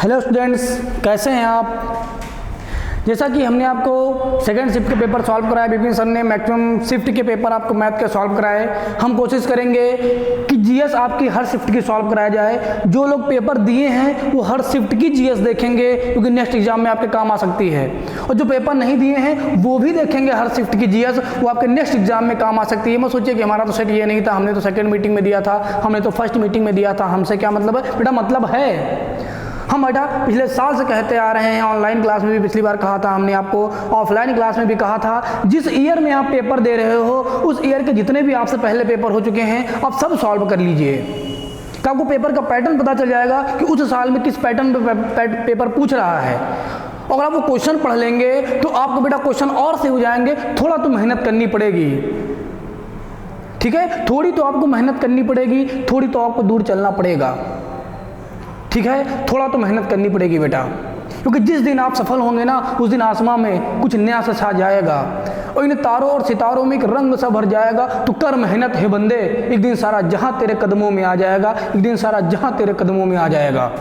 Hello students, कैसे हैं आप। जैसा कि हमने आपको सेकंड शिफ्ट के पेपर सॉल्व कराए, विपिन सर ने मैक्सिमम शिफ्ट के पेपर आपको मैथ के सॉल्व कराए। हम कोशिश करेंगे कि जीएस आपकी हर शिफ्ट की सॉल्व कराया जाए। जो लोग पेपर दिए हैं वो हर शिफ्ट की जीएस देखेंगे, क्योंकि नेक्स्ट एग्जाम में आपके काम आ सकती है। और जो पेपर नहीं दिए हैं वो भी देखेंगे हर शिफ्ट की जीएस, वो आपके नेक्स्ट एग्जाम में काम आ सकती है। मैं सोचिए कि हमारा तो सेट ये नहीं था, हमने तो सेकेंड मीटिंग में दिया था, हमने तो फर्स्ट मीटिंग में दिया था। हमसे क्या मतलब है बेटा? मतलब है हम बेटा पिछले साल से कहते आ रहे हैं, ऑनलाइन क्लास में भी पिछली बार कहा था हमने आपको, ऑफलाइन क्लास में भी कहा था, जिस ईयर में आप पेपर दे रहे हो उस ईयर के जितने भी आपसे पहले पेपर हो चुके हैं आप सब सॉल्व कर लीजिए। तो आपको पेपर का पैटर्न पता चल जाएगा कि उस साल में किस पैटर्न पे पेपर पूछ रहा है। अगर आप वो क्वेश्चन पढ़ लेंगे तो आपको बेटा क्वेश्चन और से हो जाएंगे। थोड़ा तो मेहनत करनी पड़ेगी, ठीक है, थोड़ी तो आपको मेहनत करनी पड़ेगी, थोड़ी तो आपको दूर चलना पड़ेगा, ठीक है, थोड़ा तो मेहनत करनी पड़ेगी बेटा। क्योंकि जिस दिन आप सफल होंगे ना उस दिन आसमां में कुछ नया सा छा जाएगा और इन तारों और सितारों में एक रंग सा भर जाएगा। तो कर मेहनत है बंदे, एक दिन सारा जहां तेरे कदमों में आ जाएगा, एक दिन सारा जहां तेरे कदमों में आ जाएगा।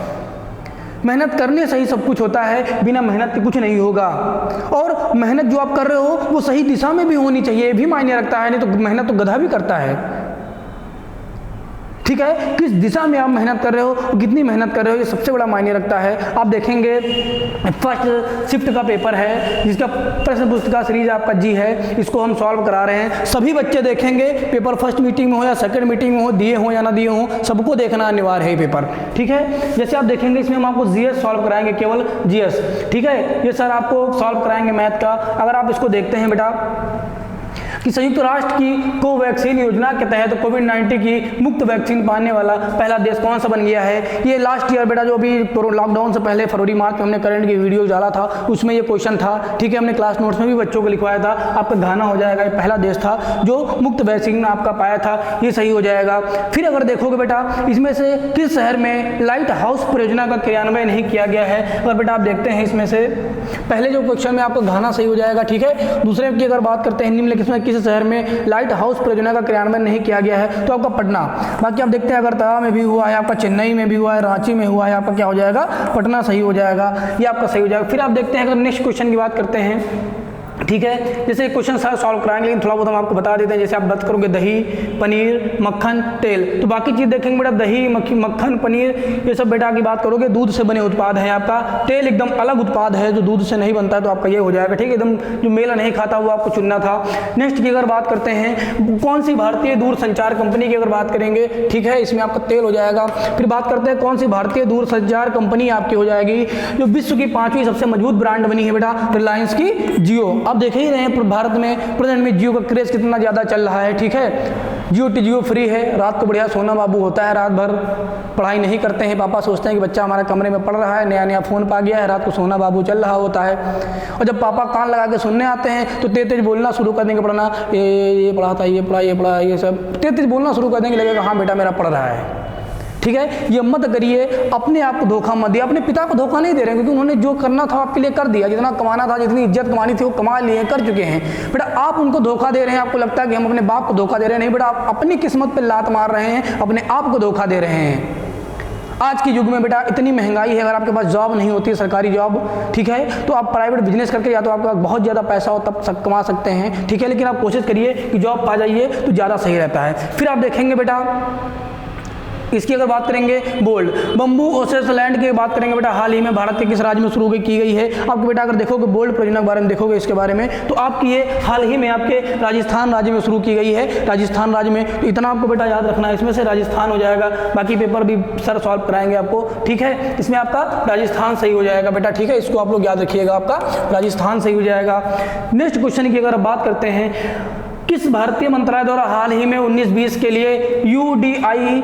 मेहनत करने से ही सब कुछ होता है, बिना मेहनत के कुछ नहीं होगा। और मेहनत जो आप कर रहे हो वो सही दिशा में भी होनी चाहिए, ये भी मायने रखता है। नहीं तो मेहनत तो गधा भी करता है, ठीक है। किस दिशा में आप मेहनत कर रहे हो, कितनी मेहनत कर रहे हो, ये सबसे बड़ा मायने रखता है। आप देखेंगे फर्स्ट शिफ्ट का पेपर है जिसका प्रश्न पुस्तिका सीरीज आपका जी है, इसको हम सॉल्व करा रहे हैं। सभी बच्चे देखेंगे, पेपर फर्स्ट मीटिंग में हो या सेकंड मीटिंग में हो, दिए हो या ना दिए हो, सबको देखना अनिवार्य है ये पेपर, ठीक है। जैसे आप देखेंगे इसमें हम आपको जीएस सॉल्व कराएंगे, केवल जीएस, ठीक है। ये सर आपको सॉल्व कराएंगे मैथ का। अगर आप इसको देखते हैं बेटा कि संयुक्त राष्ट्र की कोवैक्सीन योजना के तहत कोविड-19 की मुफ्त वैक्सीन पाने वाला पहला देश कौन सा बन गया है। ये लास्ट ईयर बेटा जो अभी लॉकडाउन से पहले फरवरी मार्च में हमने करंट की वीडियो डाला था, उसमें ये क्वेश्चन था, ठीक है। हमने क्लास नोट्स में भी बच्चों को लिखवाया था, आपका गाना हो जाएगा। ये पहला देश था जो मुफ्त वैक्सीन आपका पाया था, ये सही हो जाएगा। फिर अगर देखोगे बेटा इसमें से किस शहर में लाइट हाउस परियोजना का क्रियान्वयन नहीं किया गया है। अगर बेटा आप देखते हैं इसमें से पहले जो क्वेश्चन में आपका गाना सही हो जाएगा, ठीक है। दूसरे की अगर बात करते हैं हिंदी में, किसमें किस शहर में लाइट हाउस परियोजना का क्रियान्वयन नहीं किया गया है, तो आपका पटना। बाकी आप देखते हैं अगरतला में भी हुआ है, आपका चेन्नई में भी हुआ है, रांची में हुआ है, आपका क्या हो जाएगा? पटना सही हो जाएगा, ये आपका सही हो जाएगा। फिर आप देखते हैं अगर नेक्स्ट क्वेश्चन की बात करते हैं, ठीक है। जैसे क्वेश्चन सारे सॉल्व कराएंगे लेकिन थोड़ा बहुत हम आपको बता देते हैं। जैसे आप बात करोगे दही, पनीर, मक्खन, तेल, तो बाकी चीज़ देखेंगे बेटा दही, मक्खन, पनीर, ये सब बेटा की बात करोगे दूध से बने उत्पाद है। आपका तेल एकदम अलग उत्पाद है जो दूध से नहीं बनता है, तो आपका ये हो जाएगा, ठीक है। एकदम जो मेला नहीं खाता वो आपको चुनना था। नेक्स्ट की अगर बात करते हैं कौन सी भारतीय दूरसंचार कंपनी की अगर बात करेंगे, ठीक है, इसमें आपका तेल हो जाएगा। फिर बात करते हैं कौन सी भारतीय दूरसंचार कंपनी आपकी हो जाएगी जो विश्व की 5वीं सबसे मजबूत ब्रांड बनी है बेटा, रिलायंस की जियो। आप देख ही रहे हैं भारत में प्रेजेंट में जियो का क्रेज कितना ज़्यादा चल रहा है, ठीक है। जियो टी जियो फ्री है, रात को बढ़िया सोना बाबू होता है, रात भर पढ़ाई नहीं करते हैं, पापा सोचते हैं कि बच्चा हमारे कमरे में पढ़ रहा है, नया नया फ़ोन पा गया है, रात को सोना बाबू चल रहा होता है। और जब पापा कान लगा के सुनने आते हैं तो तेज तेज बोलना शुरू कर देंगे, पढ़ना ये पढ़ा था, ये पढ़ा, ये सब तेज तेज बोलना शुरू कर देंगे, लगेगा हाँ बेटा मेरा पढ़ रहा है, ठीक है। ये मत करिए, अपने आप को धोखा मत दिए। अपने पिता को धोखा नहीं दे रहे हैं, क्योंकि उन्होंने जो करना था आपके लिए कर दिया, जितना कमाना था, जितनी इज्जत कमानी थी वो कमा लिए, कर चुके हैं। बेटा आप उनको धोखा दे रहे हैं, आपको लगता है कि हम अपने बाप को धोखा दे रहे हैं। नहीं बेटा, आप अपनी किस्मत पे लात मार रहे हैं, अपने आप को धोखा दे रहे हैं। आज के युग में बेटा इतनी महंगाई है, अगर आपके पास जॉब नहीं होती है, सरकारी जॉब, ठीक है, तो आप प्राइवेट बिजनेस करके या तो आपके पास बहुत ज़्यादा पैसा हो तब कमा सकते हैं, ठीक है। लेकिन आप कोशिश करिए कि जॉब पा जाइए तो ज़्यादा सही रहता है। फिर आप देखेंगे बेटा इसकी अगर बात करेंगे बोल्ड बम्बू ओसेस लैंड की बात करेंगे बेटा, हाल ही में भारत के किस राज्य में शुरू की गई है। आपके बेटा अगर देखोगे बोल्ड परियोजना के बारे में देखोगे इसके बारे में, तो आपकी ये हाल ही में आपके राजस्थान राज्य में शुरू की गई है, राजस्थान राज्य में। तो इतना आपको बेटा याद रखना है, इसमें से राजस्थान हो जाएगा। बाकी पेपर भी सर सॉल्व कराएंगे आपको, ठीक है। इसमें आपका राजस्थान सही हो जाएगा बेटा, ठीक है, इसको आप लोग याद रखिएगा, आपका राजस्थान सही हो जाएगा। नेक्स्ट क्वेश्चन की अगर बात करते हैं, किस भारतीय मंत्रालय द्वारा हाल ही में 19-20 के लिए UDISE+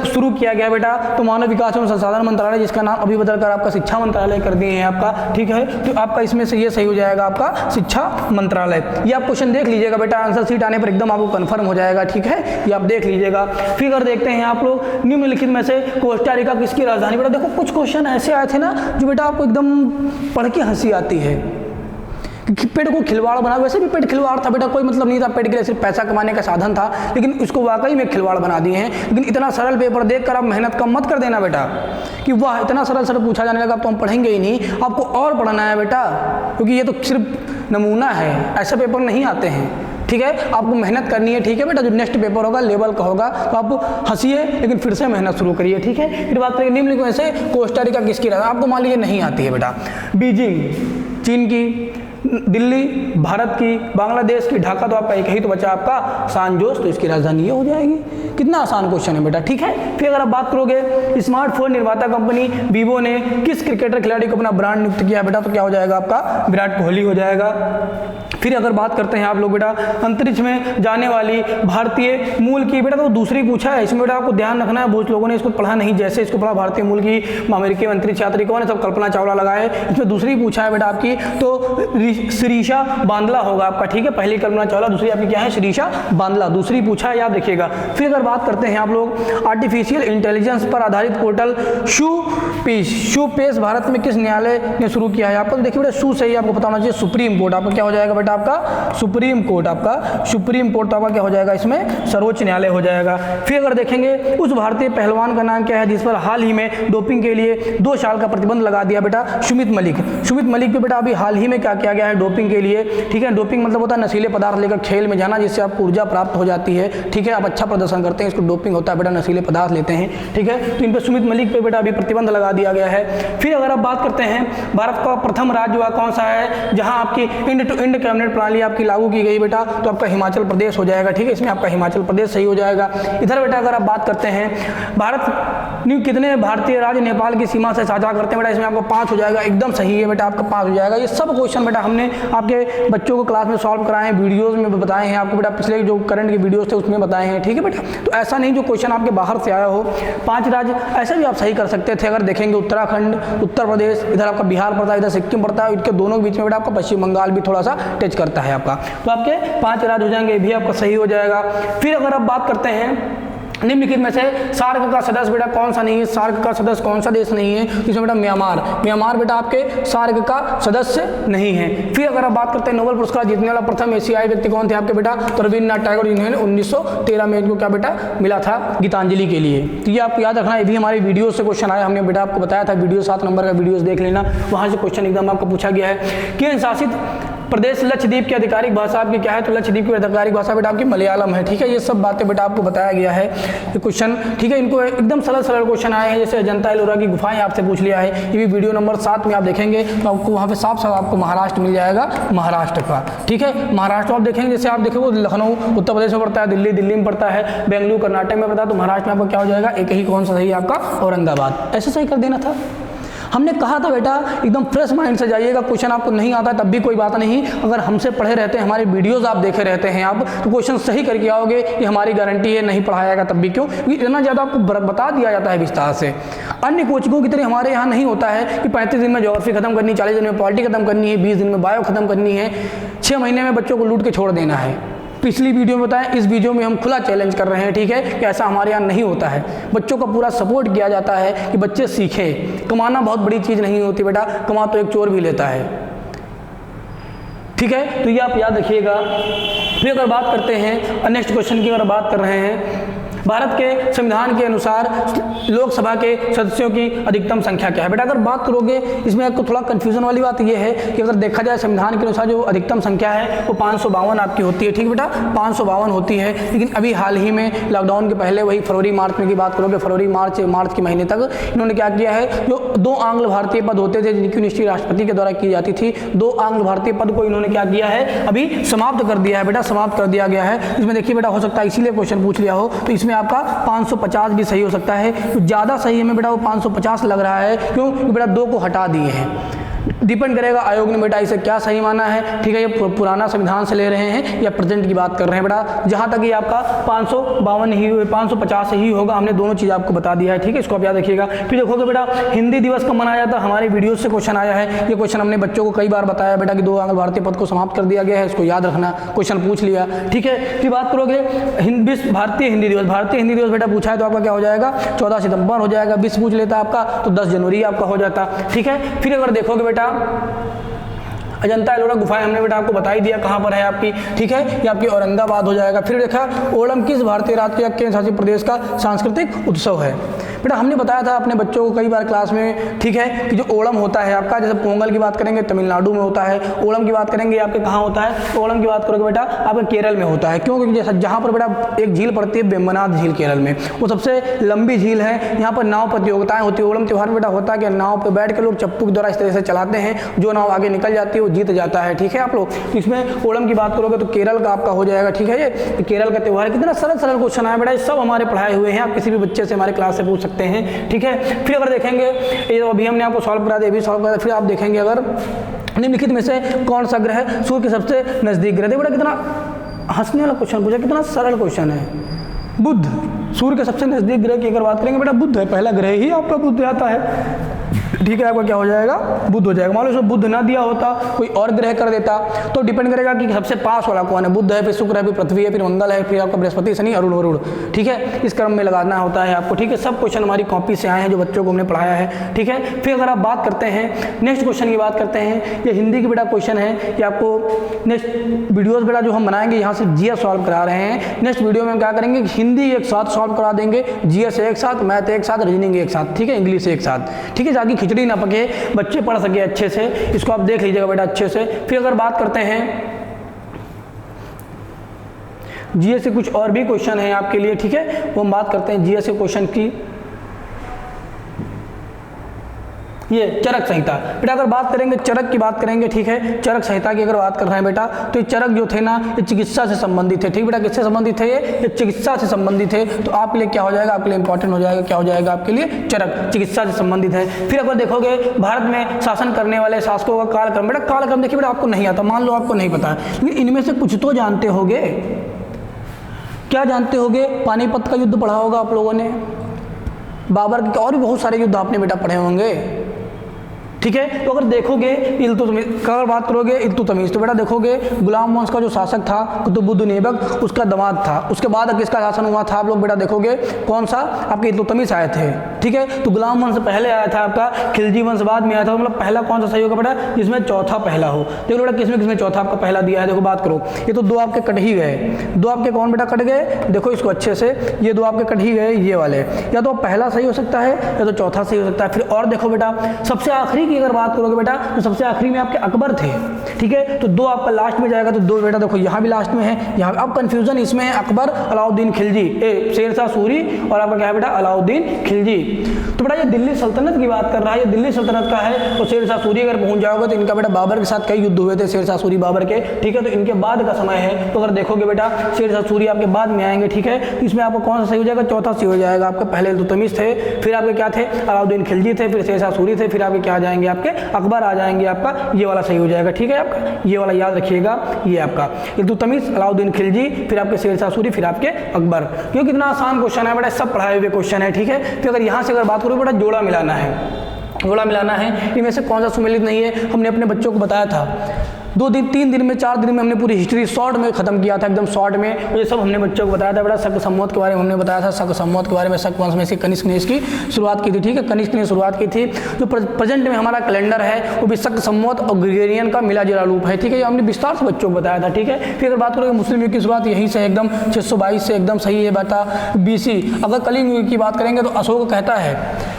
शुरू किया गया बेटा? तो मानव विकास एवं संसाधन मंत्रालय, जिसका नाम अभी बदलकर आपका शिक्षा मंत्रालय कर दिए हैं आपका, ठीक है। तो आपका इसमें से ये सही हो जाएगा, आपका शिक्षा मंत्रालय। ये आप क्वेश्चन देख लीजिएगा बेटा, आंसर शीट आने पर एकदम आपको कंफर्म हो जाएगा, ठीक है, ये आप देख लीजिएगा। फिगर देखते हैं आप लोग, निम्नलिखित में से कोस्टा रिका किसकी राजधानी? बेटा देखो कुछ क्वेश्चन ऐसे आए थे ना जो बेटा आपको एकदम पढ़ के हंसी आती है कि पेट को खिलवाड़ बना, वैसे भी पेट खिलवाड़ था बेटा, कोई मतलब नहीं था पेट के लिए, सिर्फ पैसा कमाने का साधन था, लेकिन उसको वाकई में खिलवाड़ बना दिए हैं। लेकिन इतना सरल पेपर देखकर आप मेहनत कम मत कर देना बेटा कि वाह इतना सरल सरल पूछा जाने लगा तो हम पढ़ेंगे ही नहीं, आपको और पढ़ना है बेटा, क्योंकि ये तो सिर्फ नमूना है, ऐसे पेपर नहीं आते हैं। ठीक है, आपको मेहनत करनी है। ठीक है बेटा, जो नेक्स्ट पेपर होगा लेवल का होगा तो आप हंसिए लेकिन फिर से मेहनत शुरू करिए। ठीक है, फिर बात करेंगे निम्नलिखित में से कोस्टारिका किसकी राजधानी, आपको मान लीजिए नहीं आती है बेटा, बीजिंग चीन की, दिल्ली भारत की, बांग्लादेश की, ढाका तो आपका एक ही तो बचा आपका सांजोस, तो इसकी राजधानी ये हो जाएगी। कितना आसान क्वेश्चन है बेटा। ठीक है, फिर अगर आप बात करोगे स्मार्टफोन निर्माता कंपनी वीवो ने किस क्रिकेटर खिलाड़ी को अपना ब्रांड नियुक्त किया बेटा, तो क्या हो जाएगा आपका विराट कोहली हो जाएगा। फिर अगर बात करते हैं आप लोग बेटा अंतरिक्ष में जाने वाली भारतीय मूल की, बेटा तो दूसरी पूछा है, इसमें बेटा आपको ध्यान रखना है, बहुत लोगों ने इसको पढ़ा नहीं, जैसे इसको पढ़ा भारतीय मूल की अमेरिकी अंतरिक्ष यात्री कौन है, सब कल्पना चावला लगाए, इसमें दूसरी पूछा है बेटा आपकी तो शिरीषा बांदला होगा आपका। ठीक है, पहली कल्पना चावला, दूसरी आपकी क्या है शिरीषा बांदला, दूसरी पूछा है, याद रखिएगा। फिर अगर बात करते हैं आप लोग आर्टिफिशियल इंटेलिजेंस पर आधारित पोर्टल शू पेश भारत में किस न्यायालय ने शुरू किया है आपको, तो देखिए बेटा शू से ही आपको पता होना चाहिए सुप्रीम कोर्ट, आपका क्या हो जाएगा बेटा आपका सुप्रीम कोर्ट, आपका सुप्रीम कोर्ट तो आपका क्या हो जाएगा इसमें सर्वोच्च न्यायालय हो जाएगा। फिर अगर देखेंगे उस भारतीय पहलवान का नाम क्या है जिस पर हाल ही में डोपिंग के लिए 2 साल का प्रतिबंध लगा दिया बेटा, सुमित मलिक। सुमित मलिक पे बेटा अभी हाल ही में क्या किया गया है डोपिंग के लिए। ठीक है, डोपिंग मतलब होता है नशीले पदार्थ लेकर खेल में जाना जिससे आपको ऊर्जा प्राप्त हो जाती है। ठीक है, आप अच्छा प्रदर्शन करते हैं, इसको डोपिंग होता है बेटा, नशीले पदार्थ लेते हैं। ठीक है, तो इन पर सुमित मलिक पे बेटा अभी प्रतिबंध लगा दिया गया है। फिर अगर आप बात करते हैं भारत का प्रथम राज्य हुआ कौन सा है जहां आपकी इंड टू इंड कैबिनेट प्रणाली आपकी लागू की गई बेटा, तो आपका हिमाचल प्रदेश हो जाएगा। ठीक है, इसमें आपका हिमाचल प्रदेश सही हो जाएगा। इधर बेटा अगर आप बात करते हैं भारत कितने भारतीय राज्य नेपाल की सीमा से साझा करते हैं बेटा, इसमें आपको 5 हो जाएगा, एकदम सही है बेटा, आपका 5 हो जाएगा। ये सब क्वेश्चन बेटा हमने आपके बच्चों को क्लास में सॉल्व कराए हैं, वीडियोस में बताए हैं आपको बेटा, पिछले जो करंट के वीडियोस थे उसमें बताए हैं। ठीक है बेटा, तो ऐसा नहीं जो क्वेश्चन आपके बाहर से आया हो। 5 राज्य ऐसे भी आप सही कर सकते थे, अगर देखेंगे उत्तराखंड, उत्तर प्रदेश, इधर आपका बिहार पड़ता है, इधर सिक्किम पड़ता है, इनके दोनों के बीच में बेटा आपका पश्चिम बंगाल भी थोड़ा सा टच करता है आपका, तो आपके 5 राज्य हो जाएंगे, ये भी आपका सही हो जाएगा। फिर अगर आप बात करते हैं निम्नलिखित में से सार्क का सदस्य बेटा कौन सा नहीं है, सार्क का सदस्य कौन सा देश नहीं है, इसमें बेटा म्यांमार बेटा आपके सार्क का सदस्य नहीं है। फिर अगर आप बात करते हैं नोबेल पुरस्कार जीतने वाला प्रथम एशियाई व्यक्ति कौन थे आपके बेटा, तो रविन्द्रनाथ टैगोर, जिन्होंने 1913 में इनको क्या बेटा मिला था गीतांजलि के लिए। तो ये आपको याद रखना, ये भी हमारी वीडियो से क्वेश्चन आया, हमने बेटा आपको बताया था वीडियो 7 नंबर का वीडियोस देख लेना, वहाँ से क्वेश्चन एकदम आपको पूछा गया है। केंद्र शासित प्रदेश लक्षद्वीप की आधिकारिक भाषा आपकी क्या है, तो लक्षद्वीप की आधिकारिक भाषा बेटा आपकी मलयालम है। ठीक है, ये सब बातें बेटा आपको बताया गया है ये क्वेश्चन। ठीक है, इनको एकदम सरल सरल क्वेश्चन आए हैं, जैसे अजंता एलोरा की गुफाएं आपसे पूछ लिया है, ये भी वीडियो नंबर 7 में आप देखेंगे तो आपको वहाँ पे साफ साफ आपको महाराष्ट्र मिल जाएगा, महाराष्ट्र का। ठीक है, महाराष्ट्र आप देखेंगे, जैसे आप देखोगे लखनऊ उत्तर प्रदेश में पड़ता है, दिल्ली में पड़ता है, बेंगलुरु कर्नाटक में पड़ता है, तो महाराष्ट्र में आपका क्या हो जाएगा, एक ही कौन सा सही आपका औरंगाबाद। ऐसे सही कर देना था, हमने कहा था बेटा एकदम फ्रेश माइंड से जाइएगा, क्वेश्चन आपको नहीं आता तब भी कोई बात नहीं, अगर हमसे पढ़े रहते हैं, हमारे वीडियोस आप देखे रहते हैं आप, तो क्वेश्चन सही करके आओगे, ये हमारी गारंटी है, नहीं पढ़ाया जाएगा तब भी। क्यों? क्योंकि इतना ज़्यादा आपको बता दिया जाता है विस्तार से। अन्य कोचिंगों की तरह हमारे यहाँ नहीं होता है कि 35 दिन में ज्योग्राफी खत्म करनी, 40 दिन में पॉलिटी खत्म करनी है, 20 दिन में बायो खत्म करनी है, 6 महीने में बच्चों को लूट के छोड़ देना है। पिछली वीडियो में बताया, इस वीडियो में हम खुला चैलेंज कर रहे हैं। ठीक है, कि ऐसा हमारे यहाँ नहीं होता है, बच्चों का पूरा सपोर्ट किया जाता है कि बच्चे सीखें। कमाना बहुत बड़ी चीज़ नहीं होती बेटा, कमा तो एक चोर भी लेता है। ठीक है, तो ये आप याद रखिएगा। फिर अगर बात करते हैं नेक्स्ट क्वेश्चन की, अगर बात कर रहे हैं भारत के संविधान के अनुसार लोकसभा के सदस्यों की अधिकतम संख्या क्या है बेटा, अगर बात करोगे इसमें आपको थोड़ा कंफ्यूजन वाली बात यह है कि अगर देखा जाए संविधान के अनुसार जो अधिकतम संख्या है वो 552 आपकी होती है। ठीक बेटा, 552 होती है, लेकिन अभी हाल ही में लॉकडाउन के पहले वही फरवरी मार्च में की बात करोगे, फरवरी मार्च के महीने तक इन्होंने क्या किया है, जो 2 आंग्ल भारतीय पद होते थे जिनकी नियुक्ति राष्ट्रपति के द्वारा की जाती थी, 2 आंग्ल भारतीय पद को इन्होंने क्या किया है, अभी समाप्त कर दिया है बेटा, समाप्त कर दिया गया है। इसमें देखिए बेटा, हो सकता है इसीलिए क्वेश्चन पूछ लिया हो, तो इसमें आपका 550 भी सही हो सकता है, तो ज़्यादा सही हमें बेटा वो 550 लग रहा है। क्यों? क्योंकि बेटा 2 को हटा दिए हैं, डिपेंड करेगा आयोग ने बेटा इसे क्या सही माना है। ठीक है, ये पुराना संविधान से ले रहे हैं या प्रेजेंट की बात कर रहे हैं बेटा, जहाँ तक ये आपका 552 ही 550 ही होगा, हमने दोनों चीज़ आपको बता दिया है। ठीक है, इसको आप याद रखिएगा। फिर देखोगे बेटा हिंदी दिवस कब मनाया जाता है, हमारे वीडियो से क्वेश्चन आया है, ये क्वेश्चन हमने बच्चों को कई बार बताया बेटा कि 2 आंग्ल भारतीय पद को समाप्त कर दिया गया है, इसको याद रखना, क्वेश्चन पूछ लिया। ठीक है, फिर बात करोगे भारतीय हिंदी दिवस बेटा पूछा है तो आपका क्या हो जाएगा, 14 सितंबर हो जाएगा। 20 पूछ लेता आपका तो 10 जनवरी आपका हो जाता। ठीक है, फिर अगर देखोगे बेटा अजंता एलोरा गुफाएं हमने बेटा आपको बता ही दिया कहाँ पर है आपकी, ठीक है, ये आपकी औरंगाबाद हो जाएगा। फिर देखा ओणम किस भारतीय राज्य या केंद्र शासित प्रदेश का सांस्कृतिक उत्सव है। बेटा हमने बताया था अपने बच्चों को कई बार क्लास में, ठीक है, कि जो ओणम होता है आपका, जैसे पोंगल की बात करेंगे तमिलनाडु में होता है, ओणम की बात करेंगे आपके कहाँ होता है, तो ओणम की बात करोगे बेटा आपके केरल में होता है। क्यों? क्योंकि जहाँ पर बेटा एक झील पड़ती है वेम्बनाड झील केरल में, वो सबसे लंबी झील है। यहाँ पर नाव प्रतियोगिताएं होती है। ओणम त्यौहार में बेटा होता है कि नाव पर बैठ के लोग चप्पू के द्वारा इस तरह से चलाते हैं, जो नाव आगे निकल जाती है वो जीत जाता है, ठीक है आप लोग। इसमें ओणम की बात करोगे तो केरल का आपका हो जाएगा, ठीक है, ये केरल का त्यौहार। कितना सरल सरल क्वेश्चन आया बेटा, सब हमारे पढ़ाए हुए हैं, आप किसी भी बच्चे से हमारे क्लास से पूछ सकते हैं, ठीक है। फिर अगर देखेंगे ये तो अभी हमने आपको सॉल्व करा दिया, अभी सॉल्व करा, फिर आप देखेंगे अगर निम्नलिखित में से कौन सा ग्रह सूर्य के सबसे नजदीक ग्रह। देखो बेटा कितना हंसने वाला क्वेश्चन पूछा, कितना सरल क्वेश्चन है। बुध सूर्य के सबसे नजदीक ग्रह की अगर बात करेंगे बेटा बुध है, पहला ग्रह ही आपका बुध आता है, ठीक है, आपका क्या हो जाएगा, बुध हो जाएगा। मान लो इसमें बुध ना दिया होता, कोई और ग्रह कर देता, तो डिपेंड करेगा कि सबसे पास वाला कौन है। बुध है, फिर शुक्र है, फिर पृथ्वी है, फिर मंगल है, फिर आपका बृहस्पति, शनि, अरुण, ठीक है, इस क्रम में लगाना होता है आपको, ठीक है। सब क्वेश्चन हमारी कॉपी से आए हैं जो बच्चों को हमने पढ़ाया है, ठीक है। फिर अगर आप बात करते हैं नेक्स्ट क्वेश्चन की बात करते हैं, ये हिंदी की बेटा क्वेश्चन है कि आपको नेक्स्ट वीडियोज बेटा जो हम बनाएंगे यहाँ से जीएस सॉल्व करा रहे हैं। नेक्स्ट वीडियो में हम क्या करेंगे, हिंदी एक साथ सॉल्व करा देंगे, जीएस एक साथ, मैथ एक साथ, रीजनिंग एक साथ, ठीक है, इंग्लिश एक साथ, ठीक है, ताकि खिचड़ी ना पके, बच्चे पढ़ सके अच्छे से। इसको आप देख लीजिएगा बेटा अच्छे से। फिर अगर बात करते हैं जीएस से कुछ और भी क्वेश्चन है आपके लिए, ठीक है, वो हम बात करते हैं जीएस के क्वेश्चन की। ये चरक संहिता बेटा अगर बात करेंगे, चरक की बात करेंगे, ठीक है, चरक संहिता की अगर बात कर रहे हैं बेटा, तो ये चरक जो थे ना ये चिकित्सा से संबंधित है, ठीक बेटा, किससे संबंधित है, ये चिकित्सा से संबंधित है। तो आपके लिए क्या हो जाएगा, आपके लिए इंपॉर्टेंट हो जाएगा, क्या हो जाएगा आपके लिए, चरक चिकित्सा से संबंधित है। फिर अगर देखोगे भारत में शासन करने वाले शासकों का कालक्रम, बेटा कालक्रम देखिए बेटा आपको नहीं आता, मान लो आपको नहीं पता है, लेकिन इनमें से कुछ तो जानते होगे। क्या जानते होगे, पानीपत का युद्ध पढ़ा होगा आप लोगों ने, बाबर के और भी बहुत सारे युद्ध आपने बेटा पढ़े होंगे, ठीक है। तो अगर देखोगे इल्तुतमिश का अगर बात करोगे, इल्तुतमिश तो बेटा देखोगे गुलाम वंश का जो शासक था कुतुबुद्दीन ऐबक, उसका दामाद था। उसके बाद किसका शासन हुआ था आप लोग बेटा देखोगे, कौन सा, आपके इल्तुतमिश आए थे, ठीक है। तो गुलाम वंश पहले आया था आपका, खिलजी वंश बाद में आया था। मतलब पहला कौन सा सही होगा बेटा, जिसमें चौथा पहला हो। देखो बेटा किसमें चौथा आपका पहला दिया है, देखो बात करो, ये तो दो आपके कट ही गए, दो आपके कौन बेटा कट गए, देखो इसको अच्छे से, ये दो आपके कट ही गए, ये वाले, या तो पहला सही हो सकता है या तो चौथा सही हो सकता है। फिर और देखो बेटा सबसे आखिरी की अगर बात करोगे बेटा, तो सबसे आखिरी में आपके अकबर थे, ठीक है। तो दो आपका लास्ट में जाएगा, तो दो बेटा देखो यहाँ भी लास्ट में है, यहाँ अब कंफ्यूजन इसमें है, अकबर अलाउद्दीन खिलजी, शेरशाह सूरी और आपका क्या है बेटा अलाउद्दीन खिलजी। तो बेटा ये दिल्ली सल्तनत की बात कर रहा है, ये दिल्ली सल्तनत का है। तो शेरशाह सूरी अगर पहुंच जाओगे तो इनका बेटा बाबर के साथ कई युद्ध हुए थे, शेरशाह सूरी बाबर के, ठीक है। तो इनके बाद का समय है। तो अगर देखोगे बेटा शेरशाह सूरी आपके बाद में आएंगे, ठीक है। तो इसमें आपको कौन सा सही हो जाएगा, चौथा सही हो जाएगा। आपके पहले इल्तुतमिश थे, फिर आपके क्या थे, अलाउद्दीन खिलजी थे, फिर शेरशाह सूरी थे, फिर आपके क्या आ जाएंगे, आपके अकबर आ जाएंगे, आपका ये वाला सही हो जाएगा, ठीक है। आपका ये वाला याद रखिएगा, ये आपका इल्तुतमिश, अलाउद्दीन खिलजी, फिर आपके शेरशाह सूरी, फिर आपके अकबर। क्यों, कितना आसान क्वेश्चन है बेटा, सब पढ़ाए हुए क्वेश्चन है, ठीक है। फिर अगर यहाँ से अगर बात करूँ बेटा जोड़ा मिलाना है, जोड़ा मिलाना है, इनमें से कौन सा सुमेलित नहीं है, हमने अपने बच्चों को बताया था। 2 दिन 3 दिन में 4 दिन में हमने पूरी हिस्ट्री शॉर्ट में खत्म किया था, एकदम शॉर्ट में। ये सब हमने बच्चों को बताया था बेटा। शक संवत के बारे में हमने बताया था, शक संवत के बारे में, शक वंश में से कनिष्क ने इसकी शुरुआत की थी, ठीक है, कनिष्क ने शुरुआत की थी। जो प्रेजेंट में हमारा कैलेंडर है वो भी शक संवत और ग्रेगोरियन का मिला जुला रूप है, ठीक है। ये हमने विस्तार से बच्चों को बताया था, ठीक है। फिर अगर बात करोगे मुस्लिम युग की शुरुआत यहीं से एकदम 622 से एकदम सही है बेटा। BC अगर कलिंग युग की बात करेंगे तो अशोक कहता है,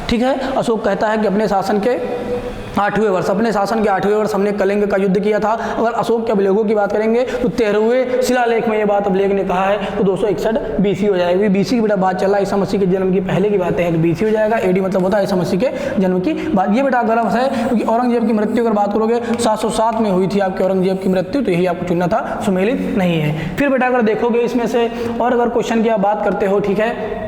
ठीक है, अशोक कहता है कि अपने शासन के 8वें वर्ष, अपने शासन के 8वें वर्ष हमने कलिंग का युद्ध किया था। अगर अशोक के अभिलेखों की बात करेंगे तो 13वें शिलालेख में ये बात अभिलेख ने कहा है, तो 261 BC हो जाएगी। BC की बेटा बात चल रहा है, ईसा मसीह के जन्म की पहले की बातें हैं, तो BC हो जाएगा। AD मतलब होता है ईसा मसीह के जन्म की बात। ये बेटा गर्व है क्योंकि औरंगजेब की मृत्यु अगर बात करोगे 707 में हुई थी आपके औरंगजेब की मृत्यु, तो यही आपको चुनना था, सुमेलित नहीं है। फिर बेटा अगर देखोगे इसमें से और अगर क्वेश्चन की आप बात करते हो, ठीक है,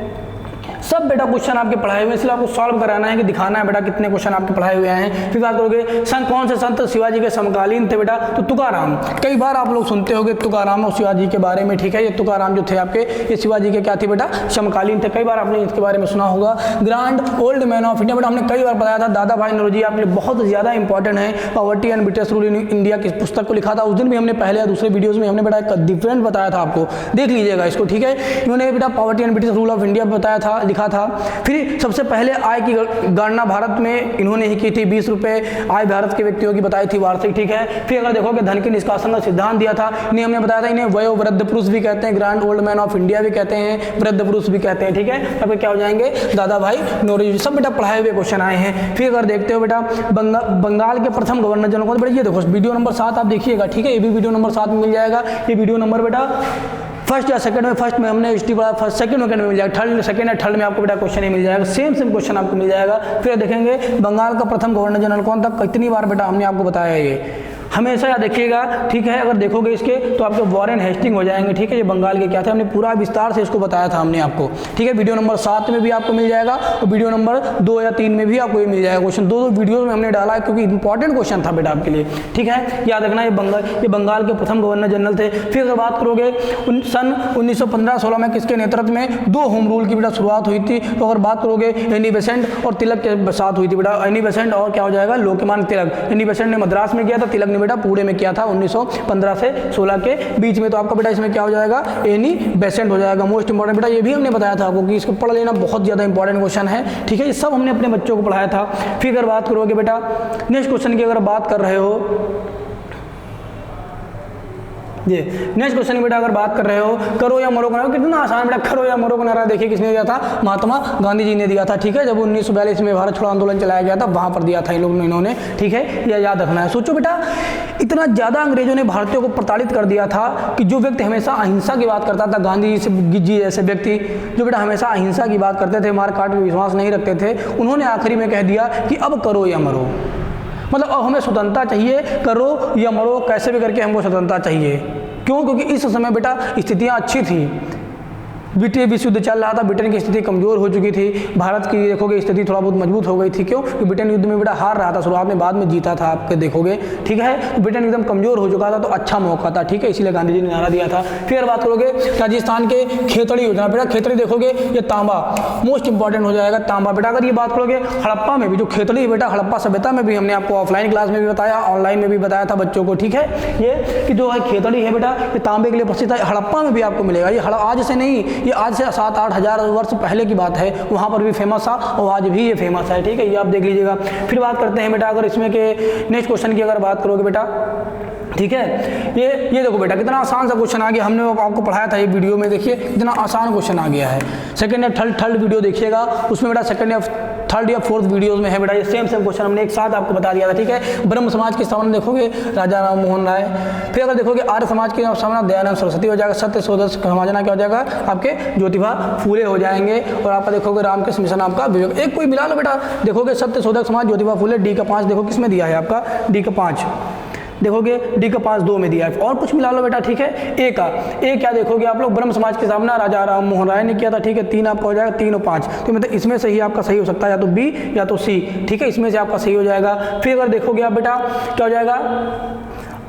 सब बेटा क्वेश्चन आपके पढ़ाए हुए, इसलिए आपको सॉल्व कराना है कि दिखाना है बेटा कितने क्वेश्चन आपके पढ़ाए हुए हैं। फिर बात करोगे संत कौन से संत शिवाजी के समकालीन थे बेटा, तो तुकाराम। कई बार आप लोग सुनते होंगे तुकाराम और शिवाजी के बारे में, ठीक है। ये तुकाराम जो थे आपके, ये शिवाजी के क्या थे बेटा, समकालीन थे। कई बार आपने इसके बारे में सुना होगा। Grand old man of India बेटा हमने कई बार बताया था, दादा भाई नौरोजी आपने बहुत ज़्यादा इंपॉर्टेंट है। Poverty and British rule in India की पुस्तक को लिखा था, उस दिन भी हमने पहले या दूसरे वीडियोज़ में हमने बेटा एक डिफरेंट बताया था आपको, देख लीजिएगा इसको, ठीक है। इन्होंने बेटा poverty and British rule of India बताया था, लिखा था। फिर सबसे पहले आय की गणना भारत में इन्होंने ही की थी, 20 रुपये आय भारत के व्यक्तियों की बताई थी वार्षिक, ठीक है। फिर अगर देखोगे धन के निष्कासन का सिद्धांत दिया था, इन्हें हमने बताया था, इन्हें वयोवृद्ध पुरुष भी कहते हैं, grand old man of India भी कहते हैं, वृद्ध पुरुष भी कहते हैं, ठीक है। अब क्या हो जाएंगे, दादा भाई नौरोजी, सब बेटा पढ़ाए हुए क्वेश्चन आए हैं। फिर अगर देखते हो बेटा बंगाल के प्रथम गवर्नर जनरल कौन, बेटा ये देखो वीडियो नंबर 7 आप देखिएगा, ठीक है। ये भी वीडियो नंबर 7 में मिल जाएगा। ये वीडियो नंबर बेटा फर्स्ट या सेकंड में, फर्स्ट में हमने हिस्ट्री पढ़ा, फर्स्ट सेकंड में मिल जाएगा, थर्ड सेकंड या थर्ड में आपको बेटा क्वेश्चन ही मिल जाएगा, सेम क्वेश्चन आपको मिल जाएगा। फिर देखेंगे बंगाल का प्रथम गवर्नर जनरल कौन था, कितनी बार बेटा हमने आपको बताया ये, हमेशा याद रखिएगा, ठीक है। अगर देखोगे इसके तो आपके वॉरेन हेस्टिंग हो जाएंगे, ठीक है। ये बंगाल के क्या थे, हमने पूरा विस्तार से इसको बताया था हमने आपको, ठीक है। वीडियो नंबर 7 में भी आपको मिल जाएगा और वीडियो नंबर 2 या 3 में भी आपको ये मिल जाएगा क्वेश्चन। दो वीडियो में हमने डाला है क्योंकि इंपॉर्टेंट क्वेश्चन था बेटा आपके लिए, ठीक है। याद रखना ये बंगाल के प्रथम गवर्नर जनरल थे। फिर अगर बात करोगे सन 1915-16 में किसके नेतृत्व में 2 होम रूल की बेटा शुरुआत हुई थी, तो अगर बात करोगे एनी बेसेंट और तिलक के साथ हुई थी बेटा, एनी बेसेंट और क्या हो जाएगा, लोकमान्य तिलक। एनी बेसेंट ने मद्रास में किया था, तिलक ने बेटा पुणे में किया था 1915 से 16 के बीच में। तो आपका बेटा इसमें क्या हो जाएगा, एनी बेसेंट हो जाएगा। मोस्ट इंपॉर्टेंट बेटा ये भी हमने बताया था आपको कि इसको पढ़ लेना, बहुत ज़्यादा इंपॉर्टेंट क्वेश्चन है, ठीक है। ये सब हमने अपने बच्चों को पढ़ाया था। फिर अगर बात करोगे बेटा नेक्स्ट क्वेश्चन की अगर बात कर रहे हो, ये नेक्स्ट क्वेश्चन बेटा अगर बात कर रहे हो, करो या मरो का नारा, कितना आसान बेटा, करो या मरो का नारा देखिए किसने दिया था, महात्मा गांधी जी ने दिया था, ठीक है। जब 1942 में भारत छोड़ो आंदोलन चलाया गया था वहां पर दिया था इन्होंने, ठीक है। यह याद रखना है। सोचो बेटा इतना ज़्यादा अंग्रेजों ने भारतीयों को प्रताड़ित कर दिया था कि जो व्यक्ति हमेशा अहिंसा की बात करता था, गांधी जी जैसे व्यक्ति जो बेटा हमेशा अहिंसा की बात करते थे, मार काट में विश्वास नहीं रखते थे, उन्होंने आखिरी में कह दिया कि अब करो या मरो, मतलब अब हमें स्वतंत्रता चाहिए, करो या मरो, कैसे भी करके हमको स्वतंत्रता चाहिए। क्यों? क्योंकि इस समय बेटा स्थितियाँ अच्छी थी, ब्रिटेन विश्व युद्ध चल रहा था, ब्रिटेन की स्थिति कमजोर हो चुकी थी, भारत की देखोगे स्थिति थोड़ा बहुत मजबूत हो गई थी। क्यों? क्योंकि ब्रिटेन युद्ध में बेटा हार रहा था शुरुआत में, बाद में जीता था आपके देखोगे, ठीक है। ब्रिटेन एकदम कमजोर हो चुका था, तो अच्छा मौका था, ठीक है, इसीलिए गांधी जी ने नारा दिया था। फिर बात करोगे राजस्थान के खेतड़ी योजना, बेटा खेतड़ी देखोगे ये तांबा मोस्ट इंपॉर्टेंट हो जाएगा, तांबा बेटा। अगर ये बात करोगे हड़प्पा में भी जो खेतड़ी बेटा, हड़प्पा सभ्यता में भी हमने आपको ऑफलाइन क्लास में भी बताया, ऑनलाइन में भी बताया था बच्चों को, ठीक है। ये कि जो है खेतड़ी है बेटा, ये तांबे के लिए प्रसिद्ध है, हड़प्पा में भी आपको मिलेगा। ये आज से नहीं, ये आज से 7-8 हज़ार वर्ष पहले की बात है, वहाँ पर भी फेमस था और आज भी ये फेमस है, ठीक है। ये आप देख लीजिएगा। फिर बात करते हैं बेटा अगर इसमें के नेक्स्ट क्वेश्चन की अगर बात करोगे बेटा, ठीक है। ये देखो बेटा कितना आसान सा क्वेश्चन आ गया, हमने आपको पढ़ाया था ये वीडियो में, देखिए कितना आसान क्वेश्चन आ गया है। सेकंड या थर्ड वीडियो देखिएगा, उसमें बेटा सेकंड या थर्ड या फोर्थ वीडियोस में है बेटा, ये सेम क्वेश्चन हमने एक साथ आपको बता दिया था, ठीक है। ब्रह्म समाज की स्थापना देखोगे राजा राम मोहन राय। फिर अगर देखोगे आर्य समाज की स्थापना दयानंद सरस्वती हो जाएगा। सत्य शोधक समाजना क्या हो जाएगा, आपके ज्योतिबा फूले हो जाएंगे। और आपका देखोगे रामकृष्ण मिशन आपका विवेक, एक कोई मिला लो बेटा, देखोगे सत्य शोधक समाज ज्योतिबा फूले, डी का 5 देखो किसमें दिया है आपका, डी का 5 देखोगे, डी का 5 2 में दिया है। और कुछ मिला लो बेटा, ठीक है। ए क्या देखोगे आप लोग, ब्रह्म समाज की स्थापना राजा राम मोहन राय ने किया था, ठीक है। 3 आपका हो जाएगा, 3 और 5, तो मतलब इसमें से ही आपका सही हो सकता है, या तो बी या तो सी, ठीक है। इसमें से आपका सही हो जाएगा। फिर अगर देखोगे आप बेटा क्या हो जाएगा,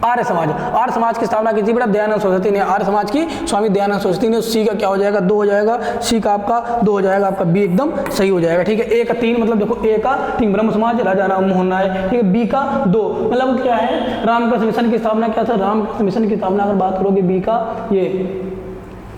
आर्य समाज की स्थापना की थी बेटा दयानंद सरस्वती ने, आर्य समाज की स्वामी दयानंद सरस्वती ने। सी का क्या हो जाएगा, 2 हो जाएगा, सी का आपका 2 हो जाएगा, आपका बी एकदम सही हो जाएगा, ठीक है। ए का 3 मतलब देखो, ए का 3 ब्रह्म समाज राजा राम मोहन राय, ठीक है। बी का 2 मतलब क्या है, रामकृष्ण मिशन की स्थापना क्या था, रामकृष्ण मिशन की स्थापना अगर बात करोगे बी का, ये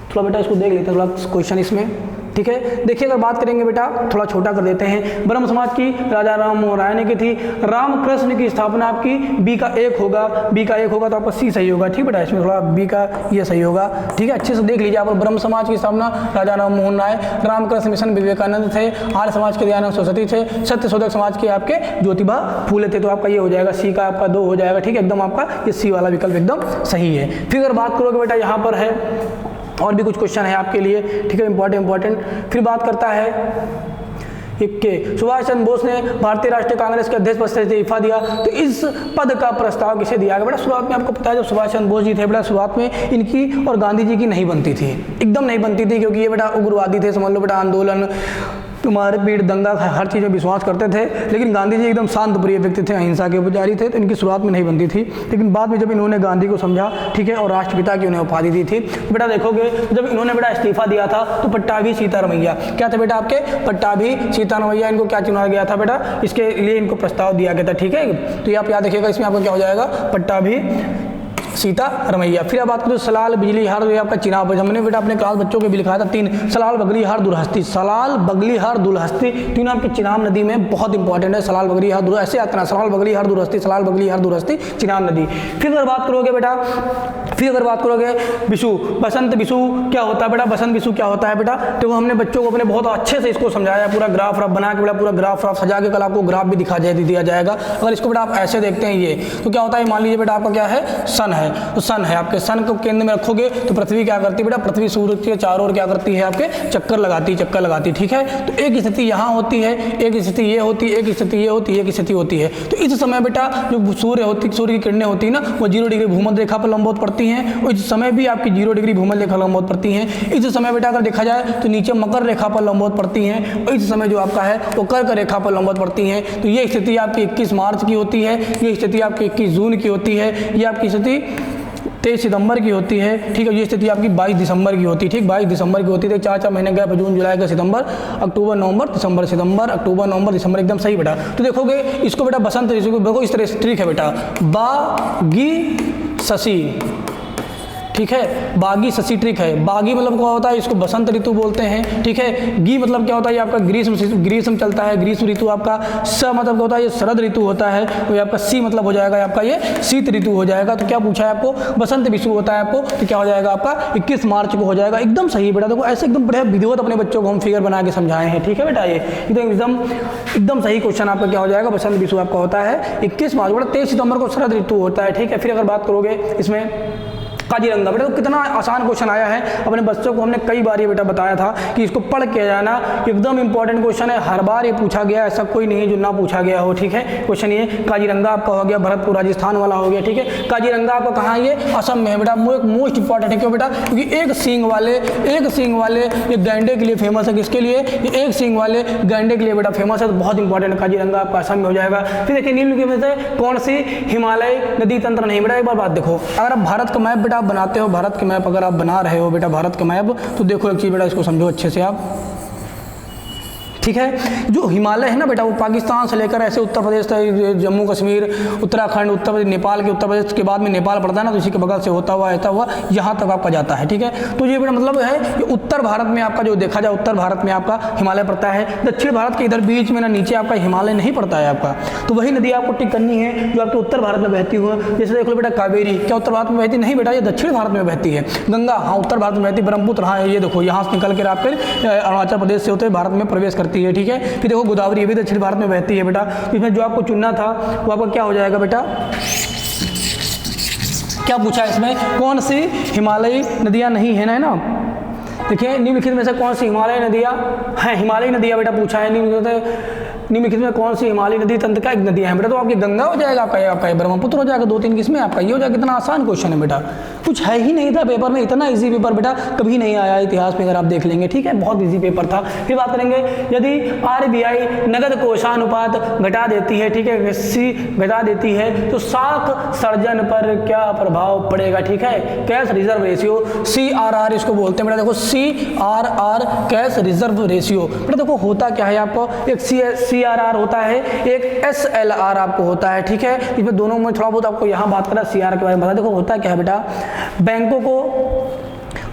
थोड़ा बेटा इसको देख लेते हैं, थोड़ा क्वेश्चन इसमें, ठीक है। देखिए अगर बात करेंगे बेटा, थोड़ा छोटा कर देते हैं। ब्रह्म समाज की राजा राम मोहन राय ने की थी। रामकृष्ण की स्थापना आपकी बी का 1 होगा, बी का 1 होगा तो आपका सी सही होगा, ठीक बेटा। इसमें थोड़ा बी का ये सही होगा, ठीक है। अच्छे से देख लीजिए आप। ब्रह्म समाज की स्थापना राजा राम मोहन राय, रामकृष्ण मिशन विवेकानंद थे, आर्य समाज के दयानंद सरस्वती थे, सत्य शोधक समाज के आपके ज्योतिबा फूले थे। तो आपका ये हो जाएगा, सी का आपका 2 हो जाएगा, ठीक है। एकदम आपका ये सी वाला विकल्प एकदम सही है। फिर अगर बात करोगे बेटा, यहाँ पर है और भी कुछ क्वेश्चन है आपके लिए, ठीक है, इंपॉर्टेंट। फिर बात करता है के सुभाष चंद्र बोस ने भारतीय राष्ट्रीय कांग्रेस के अध्यक्ष पद से इस्तीफा दिया, तो इस पद का प्रस्ताव किसे दिया गया बेटा। शुरुआत में आपको पता है जब सुभाष चंद्र बोस जी थे बेटा, शुरुआत में इनकी और गांधी जी की नहीं बनती थी, एकदम नहीं बनती थी, क्योंकि ये बेटा उग्रवादी थे, समझ लो बेटा, आंदोलन तुम्हारे पीड़ दंगा हर चीज़ में विश्वास करते थे। लेकिन गांधी जी एकदम शांत प्रिय व्यक्ति थे, अहिंसा के पुजारी थे, तो इनकी शुरुआत में नहीं बनती थी। लेकिन बाद में जब इन्होंने गांधी को समझा, ठीक है, और राष्ट्रपिता की उन्हें उपाधि दी थी, बेटा देखोगे जब इन्होंने बेटा इस्तीफा दिया था तो पट्टाभी सीतारमैया क्या थे बेटा आपके, पट्टाभी सीतारमैया इनको क्या चुना गया था बेटा, इसके लिए इनको प्रस्ताव दिया गया था, ठीक है। तो ये आप याद रखिएगा, इसमें आपका क्या हो जाएगा, पट्टाभी सीता रमैया। फिर अब बात करें सलाल बिजली हार, ये आपका चिनाब, हमने बेटा अपने क्लास बच्चों के भी लिखा था 3, सलाल बगली हार दुलहस्ती, सलाल बगली हार दुलहस्ती, तीनों आपके चिनाब नदी में बहुत इंपॉर्टेंट है। सलाल बगली हार दुलहस्ती, ऐसे आता है सलाल बगली हार दुलहस्ती, सलाल बगली हार दुलहस्ती, चिनाब नदी। फिर अगर बात करोगे बेटा, फिर अगर बात करोगे विषु, बसंत विषु क्या होता है बेटा, बसंत विषु क्या होता है बेटा, तो वो हमने बच्चों को अपने बहुत अच्छे से इसको समझाया, पूरा ग्राफ बना के बेटा, पूरा ग्राफ सजा के कल आपको ग्राफ भी दिया जाएगा। अगर इसको बेटा आप ऐसे देखते हैं ये, तो क्या होता है, मान लीजिए बेटा आपका क्या है, सन है, तो सन है, आपके सन को केंद्र में रखोगे तो पृथ्वी क्या करती है बेटा, पृथ्वी सूर्य के चारों ओर क्या करती है, आपके चक्कर लगाती, ठीक है। तो एक स्थिति यहाँ होती है, एक स्थिति ये होती है, एक स्थिति ये होती है, एक स्थिति होती है। तो इस समय बेटा जो सूर्य की किरणें होती है ना, वो 0 डिग्री भूमध्य रेखा पर लंबवत पड़ती हैं, और इस समय भी आपकी 0 डिग्री भूमध्य रेखा लंबवत पड़ती हैं। इस समय बेटा अगर देखा जाए तो नीचे मकर रेखा पर लंबवत पड़ती हैं, और इस समय जो आपका है वो कर्क रेखा पर लंबवत पड़ती हैं। तो ये स्थिति आपकी 21 मार्च की होती है, ये स्थिति आपकी 21 जून की होती है, ये आपकी स्थिति 23 सितंबर की होती है, ठीक है। ये स्थिति आपकी 22 दिसंबर की होती है, ठीक, 22 दिसंबर की होती है। 4 महीने गए, जून जुलाई का सितंबर, अक्टूबर नवंबर दिसंबर, सितंबर अक्टूबर नवंबर दिसंबर, एकदम सही बेटा। तो देखोगे इसको बेटा बसंत ऋतु को देखो इस तरह से ट्रिक है बेटा, बागी शशि, ठीक है, बागी शशि ट्रिक है। बागी मतलब क्या होता है, इसको बसंत ऋतु बोलते हैं, ठीक है। गी मतलब क्या होता है, ये आपका ग्रीष्म चलता है, ग्रीष्म ऋतु आपका। स मतलब क्या होता है, ये शरद ऋतु होता है, तो आपका सी मतलब हो जाएगा आपका ये शीत ऋतु हो जाएगा। तो क्या पूछा है आपको, बसंत विषु होता है आपको, तो क्या हो जाएगा आपका 21 मार्च को हो जाएगा, एकदम सही बेटा। देखो ऐसे एकदम बढ़िया विधिवत अपने बच्चों को हम फिगर बना के समझाए हैं, ठीक है बेटा। ये एकदम सही क्वेश्चन आपका क्या हो जाएगा, बसंत विषु आपका होता है 21 मार्च बेटा, 23 सितंबर को शरद ऋतु होता है, ठीक है। फिर अगर बात करोगे इसमें काजीरंगा बेटा, तो कितना आसान क्वेश्चन आया है, अपने बच्चों को हमने कई बार ये बेटा बताया था कि इसको पढ़ के जाना, एकदम इंपॉर्टेंट क्वेश्चन है, हर बार ये पूछा गया, ऐसा कोई नहीं है जो ना पूछा गया हो, ठीक है। क्वेश्चन ये काजीरंगा आपका हो गया, भरतपुर राजस्थान वाला हो गया, ठीक है। काजीरंगा आपका कहाँ है, ये असम में है बेटा, मोस्ट इंपॉर्टेंट है, क्यों बेटा, क्योंकि एक सींग वाले ये गैंडे के लिए फेमस है, किसके लिए, ये एक सींग वाले गैंडे के लिए बेटा फेमस है, तो बहुत इंपॉर्टेंट काजीरंगा आपका असम में हो जाएगा। फिर देखिए निम्नलिखित में से कौन सी हिमालय नदी तंत्र नहीं बेटा, एक बार बात देखो, अगर आप भारत का मैप बेटा आप बनाते हो, भारत के मैप अगर आप बना रहे हो बेटा, भारत का मैप, तो देखो एक चीज़ बेटा, इसको समझो अच्छे से आप, ठीक है। जो हिमालय है ना बेटा, वो पाकिस्तान से लेकर ऐसे उत्तर प्रदेश तक, जम्मू कश्मीर, उत्तराखंड, उत्तर प्रदेश, नेपाल के उत्तर प्रदेश के बाद में नेपाल पड़ता है ना, तो इसी के बगल से होता हुआ यहाँ तक आपका जाता है, ठीक है। तो ये बेटा मतलब है कि उत्तर भारत में आपका जो देखा जाए, उत्तर भारत में आपका हिमालय पड़ता है, दक्षिण भारत के इधर बीच में ना नीचे आपका हिमालय नहीं पड़ता है आपका। तो वही नदी आपको टिक करनी है जो आपके उत्तर भारत में बहती हुई, जैसे देख लो बेटा कावेरी, क्या उत्तर भारत में बहती नहीं बेटा, ये दक्षिण भारत में बहती है। गंगा, हाँ उत्तर भारत में बहती, ब्रह्मपुत्र, हाँ ये देखो यहाँ से निकल कर आप फिर अरुणाचल प्रदेश से होते भारत में प्रवेश करती है, ठीक है। फिर देखो गोदावरी, ये भी दक्षिण भारत में बहती है बेटा। इसमें जो आपको चुनना था वो आपका क्या हो जाएगा बेटा, क्या पूछा है इसमें, कौन सी हिमालयी नदियां नहीं है ना, देखिए निम्नलिखित में से कौन सी हिमालय नदियां हैं, हिमालयी नदियां बेटा पूछा है। निम्नलिखित में कौन सी हिमालयी नदी तंत्र का एक नदियां हैं बेटा, तो आपकी गंगा हो जाएगा, आपका ब्रह्मपुत्र हो जाएगा, 2-3 किस्में आपका ये हो जाएगा। कितना आसान क्वेश्चन है बेटा, कुछ है ही नहीं था पेपर में, इतना इजी पेपर बेटा कभी नहीं आया इतिहास में, अगर आप देख लेंगे, ठीक है, बहुत इजी पेपर था। फिर बात करेंगे, यदि RBI नगद कोषानुपात घटा देती है, ठीक है, सी घटा देती है, तो साख सर्जन पर क्या प्रभाव पड़ेगा, ठीक है। कैश रिजर्व रेशियो, CRR इसको बोलते हैं बेटा, देखो CRR कैश रिजर्व रेशियो बेटा, देखो होता क्या है, आपको एक CRR होता है, एक SLR आपको होता है, ठीक है। इसमें दोनों में थोड़ा बहुत आपको यहाँ बात करा CR के बारे में बता। देखो होता क्या है बेटा, बैंकों को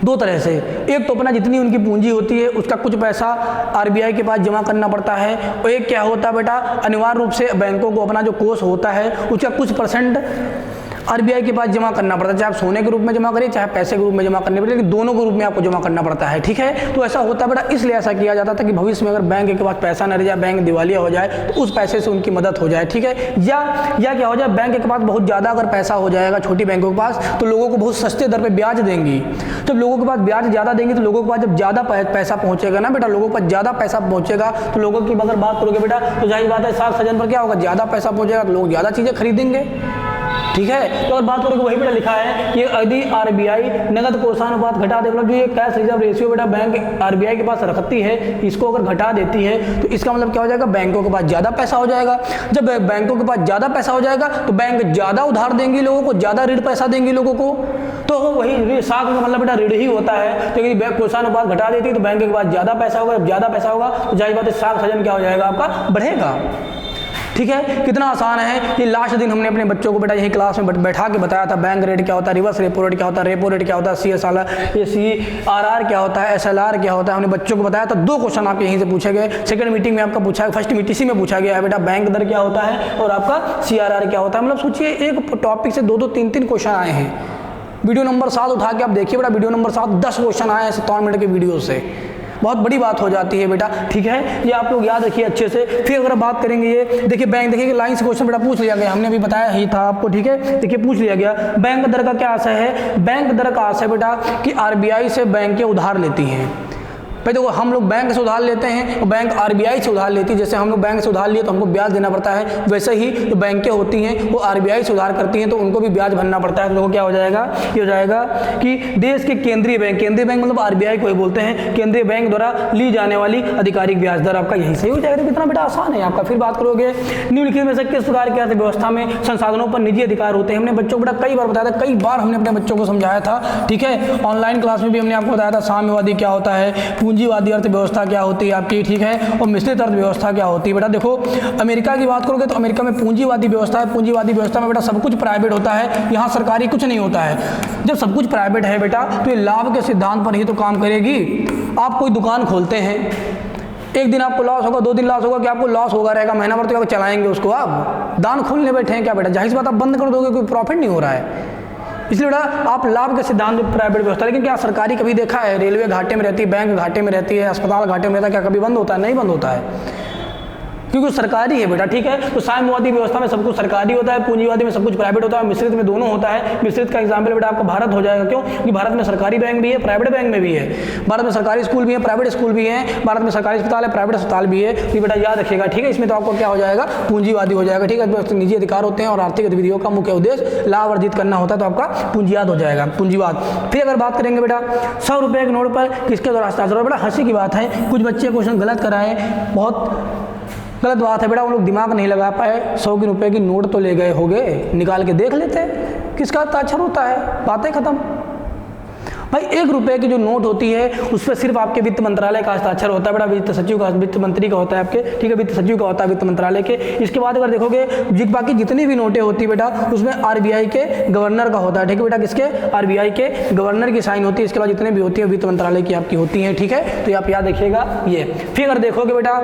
2 तरह से, एक तो अपना जितनी उनकी पूंजी होती है उसका कुछ पैसा RBI के पास जमा करना पड़ता है, और एक क्या होता है बेटा, अनिवार्य रूप से बैंकों को अपना जो कोष होता है उसका कुछ % RBI के पास जमा करना पड़ता है, चाहे आप सोने के रूप में जमा करिए, चाहे पैसे के रूप में जमा करने पड़े, लेकिन दोनों के रूप में आपको जमा करना पड़ता है, ठीक है। तो ऐसा होता है बेटा, इसलिए ऐसा किया जाता था कि भविष्य में अगर बैंक के पास पैसा न रह जाए, बैंक दिवालिया हो जाए, तो उस पैसे से उनकी मदद हो जाए, ठीक है। या क्या हो जाए, बैंक के पास बहुत ज़्यादा अगर पैसा हो जाएगा छोटी बैंकों के पास, तो लोगों को बहुत सस्ते दर पर ब्याज देंगी। जब लोगों के पास ब्याज ज़्यादा देंगी, तो लोगों के पास जब ज़्यादा पैसा पहुँचेगा ना बेटा, लोगों के पास ज़्यादा पैसा पहुँचेगा, तो लोगों की अगर बात करोगे बेटा, तो जाहिर बात है साख सजन पर क्या होगा, ज़्यादा पैसा पहुँचेगा तो लोग ज़्यादा चीज़ें खरीदेंगे, ठीक है। तो अगर बात करोगे वही बेटा लिखा है कि यदि RBI नगद कोषानुपात घटा दे, मतलब जो ये कैश रिजर्व रेशियो बेटा बैंक RBI के पास रखती है, इसको अगर घटा देती है, तो इसका मतलब क्या हो जाएगा, बैंकों के पास ज़्यादा पैसा हो जाएगा। जब बैंकों के पास ज़्यादा पैसा हो जाएगा, तो बैंक ज़्यादा उधार देंगे लोगों को, ज़्यादा ऋण पैसा देंगे लोगों को, तो वही साख का मतलब बेटा ऋण ही होता है। तो यदि कोषानुपात घटा देती है तो बैंक के पास ज़्यादा पैसा होगा, जब ज़्यादा पैसा होगा तो जाहिर बात है साख सजन क्या हो जाएगा, आपका बढ़ेगा। ठीक है, कितना आसान है। ये लास्ट दिन हमने अपने बच्चों को बेटा यही क्लास में बैठा के बताया था, बैंक रेट क्या होता है, रिवर्स रेपो रेट क्या होता है, रेपो रेट क्या होता है, CRR क्या होता है, SLR क्या होता है, हमने बच्चों को बताया था। 2 क्वेश्चन आपके यहीं से पूछे गए, सेकंड मीटिंग में आपका पूछा, फर्स्ट मीटिंग में पूछा गया है बेटा बैंक दर क्या होता है और आपका CRR क्या होता है। मतलब सोचिए एक टॉपिक से 2-2 3-3 क्वेश्चन आए हैं। वीडियो नंबर 7 उठा के आप देखिए बेटा, वीडियो नंबर 7 10 क्वेश्चन आए हैं 57 मिनट के वीडियो से, बहुत बड़ी बात हो जाती है बेटा, ठीक है। ये आप लोग याद रखिए अच्छे से। फिर अगर बात करेंगे ये देखिए बैंक, देखिए कि लाइन से क्वेश्चन बेटा पूछ लिया गया, हमने अभी बताया ही था आपको, ठीक है। देखिए पूछ लिया गया बैंक दर का क्या आशय है। बैंक दर का आशय बेटा कि RBI से बैंकें उधार लेती हैं। भाई देखो हम लोग बैंक से उधार लेते हैं और बैंक RBI से उधार लेती है। जैसे हम लोग बैंक से उधार लिए तो हमको ब्याज देना पड़ता है, वैसे ही जो बैंकें होती हैं वो RBI से उधार करती हैं तो उनको भी ब्याज भरना पड़ता है। तो देखो क्या हो जाएगा, ये हो जाएगा कि देश के केंद्रीय बैंक मतलब RBI को ही बोलते हैं, केंद्रीय बैंक द्वारा ली जाने वाली आधिकारिक ब्याज दर आपका यही सही हो जाएगा। कितना बेटा आसान है आपका। फिर बात करोगे निम्नलिखित में से किस प्रकार की अर्थव्यवस्था में संसाधनों पर निजी अधिकार होते हैं। हमने बच्चों को बेटा कई बार बताया था, कई बार हमने अपने बच्चों को समझाया था, ठीक है। ऑनलाइन क्लास में भी हमने आपको बताया था साम्यवादी क्या होता है, पूंजीवादी अर्थव्यवस्था क्या होती है आपकी, ठीक है, और मिश्रित अर्थव्यवस्था क्या होती है। बेटा देखो अमेरिका की बात करोगे तो अमेरिका में पूंजीवादी व्यवस्था है। पूंजीवादी व्यवस्था में बेटा सब कुछ प्राइवेट होता है, यहाँ सरकारी कुछ नहीं होता है। जब सब कुछ प्राइवेट है बेटा तो ये लाभ के सिद्धांत पर ही तो काम करेगी। आप कोई दुकान खोलते हैं, एक दिन आपको लॉस होगा, 2 दिन लॉस होगा, कि आपको लॉस होगा रहेगा, महीना भर तो आप चलाएंगे उसको। आप दान खोलने बैठे हैं क्या बेटा, जाहिर सी बात आप बंद कर दोगे, कोई प्रॉफिट नहीं हो रहा है। इसलिए बेटा आप लाभ के सिद्धांत में प्राइवेट व्यवस्था, लेकिन क्या सरकारी कभी देखा है रेलवे घाटे में रहती है, बैंक घाटे में रहती है, अस्पताल घाटे में रहता है, क्या कभी बंद होता है? नहीं बंद होता है, क्योंकि सरकारी है बेटा, ठीक है। तो साम्यवादी व्यवस्था में सब कुछ सरकारी होता है, पूंजीवादी में सब कुछ प्राइवेट होता है, मिश्रित में दोनों होता है। मिश्रित का एग्जाम्पल बेटा आपका भारत हो जाएगा। क्यों? क्योंकि भारत में सरकारी बैंक भी है, प्राइवेट बैंक में भी है, भारत में सरकारी स्कूल भी है, प्राइवेट स्कूल भी है, भारत में सरकारी अस्पताल है, प्राइवेट अस्पताल भी है। तो बेटा याद रखिएगा, ठीक है। इसमें तो आपको क्या हो जाएगा, पूंजीवादी हो जाएगा, ठीक है। निजी अधिकार होते हैं और आर्थिक गतिविधियों का मुख्य उद्देश्य लाभ अर्जित करना होता है, तो आपका पूंजीवाद हो जाएगा, पूंजीवाद। फिर अगर बात करेंगे बेटा 100 रुपये के नोट पर किसके द्वारा हस्ताक्षर, बेटा हंसी की बात है, कुछ बच्चे क्वेश्चन गलत कराए, बहुत गलत बात है बेटा, उन लोग दिमाग नहीं लगा पाए। 100 रुपये की नोट तो ले गए होगे, निकाल के देख लेते किसका हस्ताक्षर होता है, बातें खत्म। भाई 1 रुपये की जो नोट होती है उस पर सिर्फ आपके वित्त मंत्रालय का हस्ताक्षर होता है बेटा, वित्त सचिव का, वित्त मंत्री का होता है आपके, ठीक है, वित्त सचिव का होता है वित्त मंत्रालय के। इसके बाद अगर देखोगे बाकी जितनी भी नोटें होती है बेटा उसमें RBI के गवर्नर का होता है, ठीक है बेटा, किसके, RBI के गवर्नर की साइन होती है। इसके बाद जितने भी होती है वित्त मंत्रालय की आपकी होती हैं, ठीक है। तो आप याद रखिएगा ये। फिर अगर देखोगे बेटा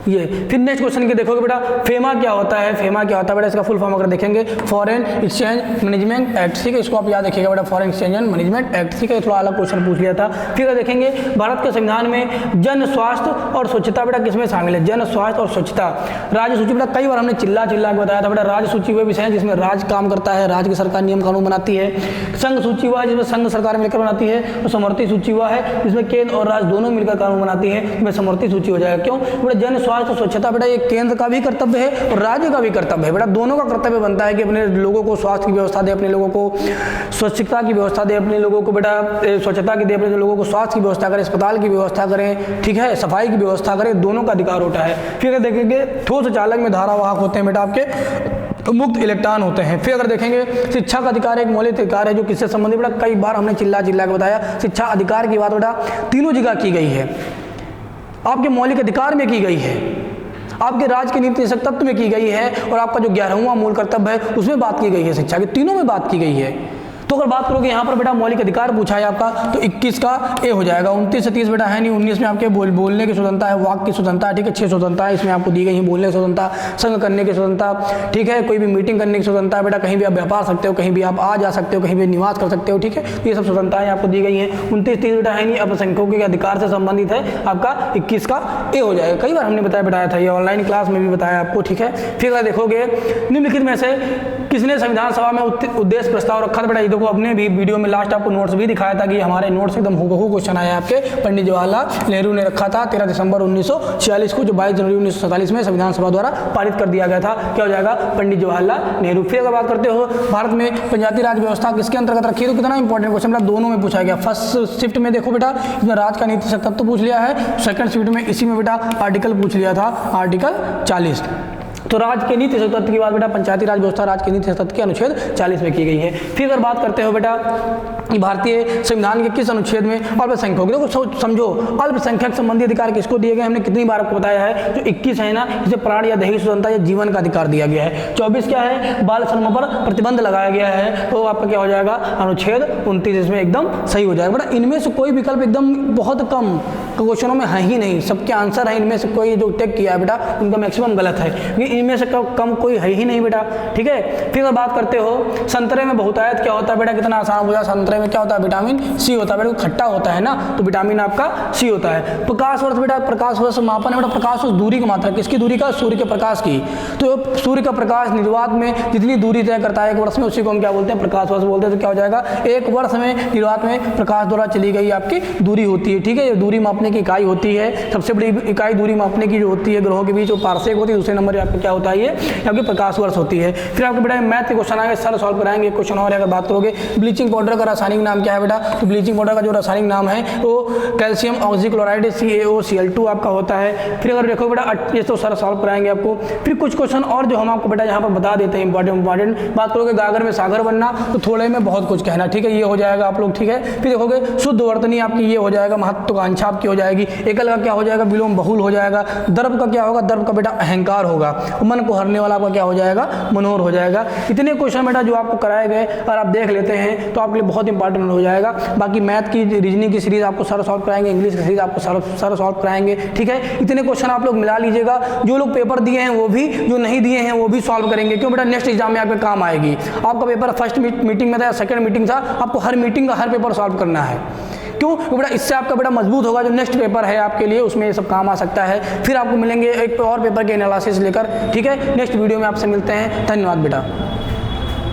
ये, फिर नेक्स्ट क्वेश्चन के देखोगे बेटा फेमा क्या होता है, फेमा क्या होता है बेटा, इसका फुल फॉर्म अगर देखेंगे फॉरेन एक्सचेंज मैनेजमेंट एक्ट, ठीक है। इसको आप याद रखिएगा बेटा, फॉरेन एक्सचेंज मैनेजमेंट एक्ट, ठीक है। थोड़ा अलग क्वेश्चन पूछ लिया था। फिर अगर देखेंगे भारत के संविधान में जन स्वास्थ्य और स्वच्छता बेटा किसमें शामिल है, जन स्वास्थ्य और स्वच्छता। राज्य सूची बेटा कई बार हमने चिल्ला के बताया था बेटा, राज्य सूची वह विषय है जिसमें राज्य काम करता है, राज्य की सरकार नियम कानून बनाती है। संघ सूची वह है जिसमें संघ सरकार मिलकर बनाती है, और समवर्ती सूची वह है जिसमें केंद्र और राज्य दोनों मिलकर कानून बनाती है, इसमें समवर्ती सूची हो जाएगा। क्यों बेटा, जन स्वास्थ्य और स्वच्छता बेटा केंद्र का भी कर्तव्य है और राज्य का भी कर्तव्य है बेटा, दोनों का कर्तव्य बनता है कि अपने लोगों को स्वास्थ्य की व्यवस्था दे, अपने लोगों को स्वच्छता की व्यवस्था दे, अपने लोगों को बेटा स्वच्छता की दे, अपने लोगों को स्वास्थ्य की व्यवस्था करें, अस्पताल की व्यवस्था करें, ठीक है, सफाई की व्यवस्था करें, दोनों का अधिकार होता है। फिर देखेंगे ठोस चालक में धारावाहक होते हैं बेटा आपके मुक्त इलेक्ट्रॉन होते हैं। फिर अगर देखेंगे शिक्षा का अधिकार एक मौलिक अधिकार है जो किससे संबंधित बेटा, कई बार हमने चिल्ला के बताया, शिक्षा अधिकार की बात बेटा तीनों जगह की गई है, आपके मौलिक अधिकार में की गई है, आपके राज्य के नीति निषेध तत्व में की गई है, और आपका जो 11वां मूल कर्तव्य है उसमें बात की गई है, शिक्षा की तीनों में बात की गई है। तो अगर बात करोगे यहाँ पर बेटा मौलिक अधिकार पूछा है आपका, तो 21 का ए हो जाएगा। 29 से 30 बेटा है नहीं, 19 में आपके बोलने की स्वतंत्रता है, वाक की स्वतंत्रता है, ठीक है, 6 स्वतंत्रता है इसमें आपको दी गई है, बोलने की स्वतंत्रता, संघ करने की स्वतंत्रता, ठीक है, कोई भी मीटिंग करने की स्वतंत्रता है बेटा, कहीं भी आप व्यापार सकते हो, कहीं भी आप आ जा सकते हो, कहीं भी निवास कर सकते हो, ठीक है, ये सब स्वतंत्रताएं आपको दी गई हैं। 29-30 बेटा है नहीं, अल्पसंख्यकों के अधिकार से संबंधित है, आपका 21 का ए हो जाएगा। कई बार हमने बताया था, ये ऑनलाइन क्लास में भी बताया आपको, ठीक है। फिर अगर देखोगे निम्नलिखित में से किसने संविधान सभा में उद्देश्य प्रस्ताव रखा था बेटा, ये देखो अपने भी वीडियो में लास्ट आपको नोट्स भी दिखाया था कि हमारे नोट्स एकदम हूबहू क्वेश्चन आया आपके, पंडित जवाहरलाल नेहरू ने रखा था 13 दिसंबर 1946 को, जो 22 जनवरी 1947 में संविधान सभा द्वारा पारित कर दिया गया था। क्या हो जाएगा, पंडित जवाहरलाल नेहरू। फिर अगर बात करते हो भारत में पंचायती राज व्यवस्था किसके अंतर्गत रखी है, तो कितना इंपॉर्टेंट क्वेश्चन बेटा, दोनों में पूछा गया। फर्स्ट शिफ्ट में देखो बेटा इसमें राज का नीति तत्व पूछ लिया है, सेकंड शिफ्ट में इसी में बेटा आर्टिकल पूछ लिया था, आर्टिकल 40। तो राज्य के नीति तत्व की बात बेटा पंचायती राज व्यवस्था राज्य के नीति तत्व के अनुच्छेद 40 में की गई है। फिर अगर बात करते हो बेटा भारतीय संविधान के किस अनुच्छेद में अल्पसंख्यक, देखो समझो अल्पसंख्यक संबंधी अधिकार किसको दिए गए, हमने कितनी बार आपको बताया है, जो 21 है ना, इसे प्राण या दैहिक स्वतंत्रता या जीवन का अधिकार दिया गया है। 24 क्या है, बाल श्रम पर प्रतिबंध लगाया गया है, तो आपका क्या हो जाएगा अनुच्छेद 29, इसमें एकदम सही हो जाएगा बेटा। इनमें से कोई विकल्प एकदम बहुत कम क्वेश्चनों में है ही नहीं, सबके आंसर है, इनमें से कोई जो टेक किया है बेटा उनका मैक्सिमम गलत है, क्योंकि इनमें से कम कोई है ही नहीं बेटा, ठीक है। फिर अगर बात करते हो संतरे में बहुतायत क्या होता है बेटा, कितना आसान हो जाए, संतरे में क्या होता है, विटामिन सी होता है बेटा, खट्टा होता है ना, तो विटामिन आपका सी होता है। प्रकाश वर्ष बेटा, प्रकाश वर्ष मापन है बेटा, प्रकाश वर्ष दूरी की मात्रा, किसकी दूरी का, सूर्य के प्रकाश की, तो सूर्य का प्रकाश निर्वात में जितनी दूरी तय करता है एक वर्ष में, उसी को हम क्या बोलते हैं, प्रकाश वर्ष बोलते हैं। तो क्या हो जाएगा, एक वर्ष में निर्वात में प्रकाश द्वारा चली गई आपकी दूरी होती है, ठीक है। ये दूरी मापने की इकाई होती है, सबसे बड़ी इकाई दूरी मापने की जो होती है ग्रहों के बीच वो पारसेक होती है, दूसरे नंबर आपका क्या होता है, ये आपकी प्रकाश वर्ष होती है। फिर आपके बेटा मैथ के क्वेश्चन आएंगे, सर सॉल्व कराएंगे। क्वेश्चन और अगर बात करोगे, ब्लीचिंग पाउडर का रासायनिक नाम क्या है बेटा, तो ब्लीचिंग पाउडर का जो रासायनिक नाम है वो कैल्शियम ऑक्सीक्लोराइड CaOCl2 आपका होता है। फिर अगर देखो बेटा ये तो सर सॉल्व कराएंगे आपको। फिर कुछ क्वेश्चन और जो हम आपको बेटा यहाँ पर बता देते हैं इंपॉर्टेंट बात करोगे, गागर में सागर बनना, तो थोड़े में बहुत कुछ कहना, ठीक है, ये हो जाएगा आप लोग, ठीक है। फिर देखोगे शुद्ध वर्तनी आपकी ये हो जाएगा, महत्वाकांक्षा आपकी हो जाएगी, एकल का क्या हो जाएगा, विलोम बहुल हो जाएगा, दर्प का क्या होगा, दर्प का बेटा अहंकार होगा, मन को हरने वाला आपका क्या हो जाएगा, मनोहर हो जाएगा। इतने क्वेश्चन बेटा जो आपको कराए गए और आप देख लेते हैं तो आपके लिए बहुत इंपॉर्टेंट हो जाएगा। बाकी मैथ की रीजनिंग की सीरीज आपको सर सॉल्व कराएंगे, इंग्लिश की सीरीज आपको सर सॉल्व कराएंगे, ठीक है। इतने क्वेश्चन आप लोग मिला लीजिएगा, जो लोग पेपर दिए हैं वो भी, जो नहीं दिए हैं वो भी सॉल्व करेंगे, क्यों बेटा नेक्स्ट एग्जाम में आपके काम आएगी। आपका पेपर फर्स्ट मीटिंग में था या सेकंड मीटिंग था, आपको हर मीटिंग का हर पेपर सॉल्व करना है, क्यों बेटा, इससे आपका बेटा मजबूत होगा, जो नेक्स्ट पेपर है आपके लिए उसमें ये सब काम आ सकता है। फिर आपको मिलेंगे एक और पेपर के एनालिसिस लेकर, ठीक है। नेक्स्ट वीडियो में आपसे मिलते हैं, धन्यवाद बेटा।